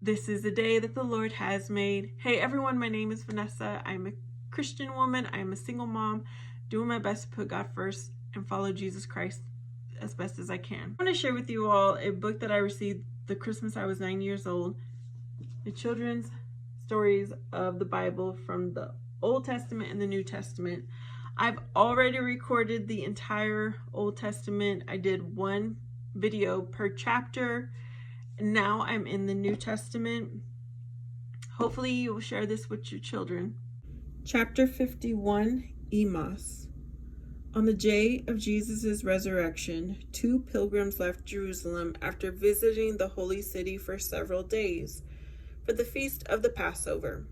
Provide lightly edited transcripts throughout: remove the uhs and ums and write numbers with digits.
This is the day that the Lord has made. Hey everyone, my name is Vanessa. I'm a Christian woman. I'm a single mom, doing my best to put God first and follow Jesus Christ as best as I can. I want to share with you all a book that I received the Christmas I was 9 years old. The children's stories of the Bible from the Old Testament and the New Testament. I've already recorded the entire Old Testament. I did one video per chapter. Now I'm in the New Testament. Hopefully you will share this with your children. Chapter 51, Emmaus. On the day of Jesus' resurrection, 2 pilgrims left Jerusalem after visiting the holy city for several days for the feast of the Passover.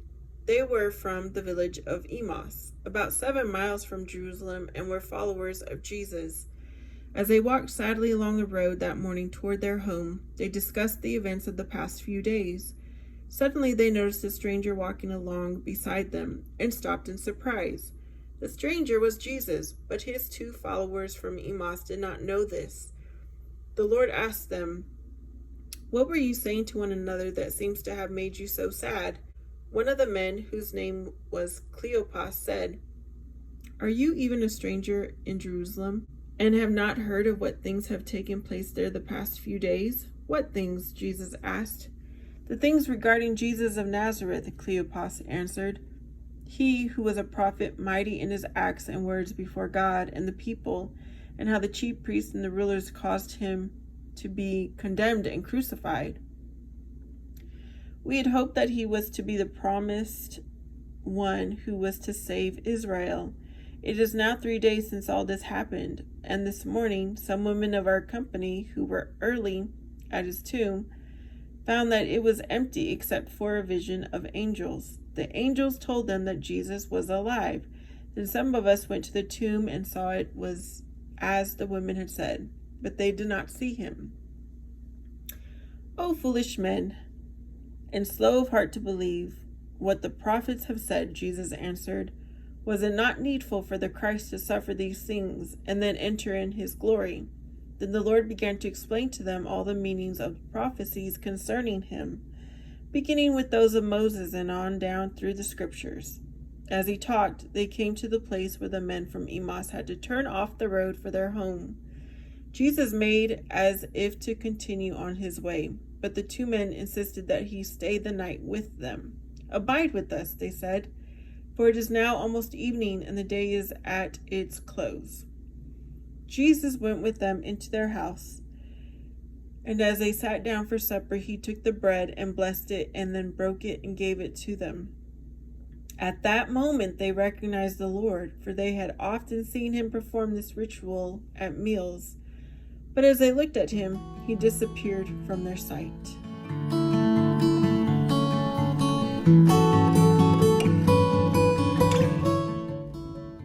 They were from the village of Emmaus, about 7 miles from Jerusalem, and were followers of Jesus. As they walked sadly along the road that morning toward their home, they discussed the events of the past few days. Suddenly they noticed a stranger walking along beside them and stopped in surprise. The stranger was Jesus, but his 2 followers from Emmaus did not know this. The Lord asked them, "What were you saying to one another that seems to have made you so sad?" One of the men, whose name was Cleopas, said, "Are you even a stranger in Jerusalem, and have not heard of what things have taken place there the past few days?" "What things?" Jesus asked. "The things regarding Jesus of Nazareth," Cleopas answered. "He who was a prophet, mighty in his acts and words before God and the people, and how the chief priests and the rulers caused him to be condemned and crucified. We had hoped that he was to be the promised one who was to save Israel. It is now 3 days since all this happened, and this morning some women of our company who were early at his tomb found that it was empty except for a vision of angels. The angels told them that Jesus was alive. Then some of us went to the tomb and saw it was as the women had said, but they did not see him." "O foolish men, and slow of heart to believe what the prophets have said," Jesus answered. "Was it not needful for the Christ to suffer these things and then enter in his glory?" Then the Lord began to explain to them all the meanings of the prophecies concerning him, beginning with those of Moses and on down through the scriptures. As he talked, they came to the place where the men from Emmaus had to turn off the road for their home. Jesus made as if to continue on his way, but the 2 men insisted that he stay the night with them. "Abide with us," they said, "for it is now almost evening and the day is at its close." Jesus went with them into their house, and as they sat down for supper, he took the bread and blessed it and then broke it and gave it to them. At that moment they recognized the Lord, for they had often seen him perform this ritual at meals. But as they looked at him, he disappeared from their sight.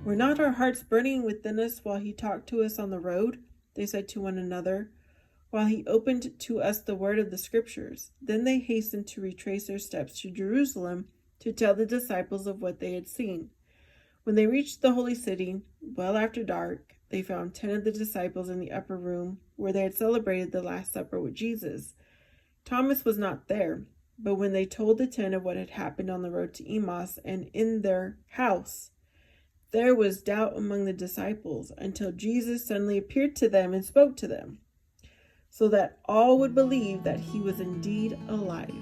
"Were not our hearts burning within us while he talked to us on the road?" they said to one another, "while he opened to us the word of the scriptures." Then they hastened to retrace their steps to Jerusalem to tell the disciples of what they had seen. When they reached the holy city, well after dark, they found 10 of the disciples in the upper room where they had celebrated the Last Supper with Jesus. Thomas was not there, but when they told the 10 of what had happened on the road to Emmaus and in their house, there was doubt among the disciples until Jesus suddenly appeared to them and spoke to them, so that all would believe that he was indeed alive.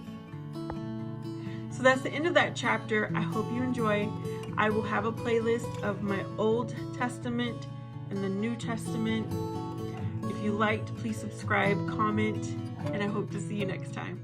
So that's the end of that chapter. I hope you enjoy. I will have a playlist of my Old Testament and the New Testament. If you liked, please subscribe, comment, and I hope to see you next time.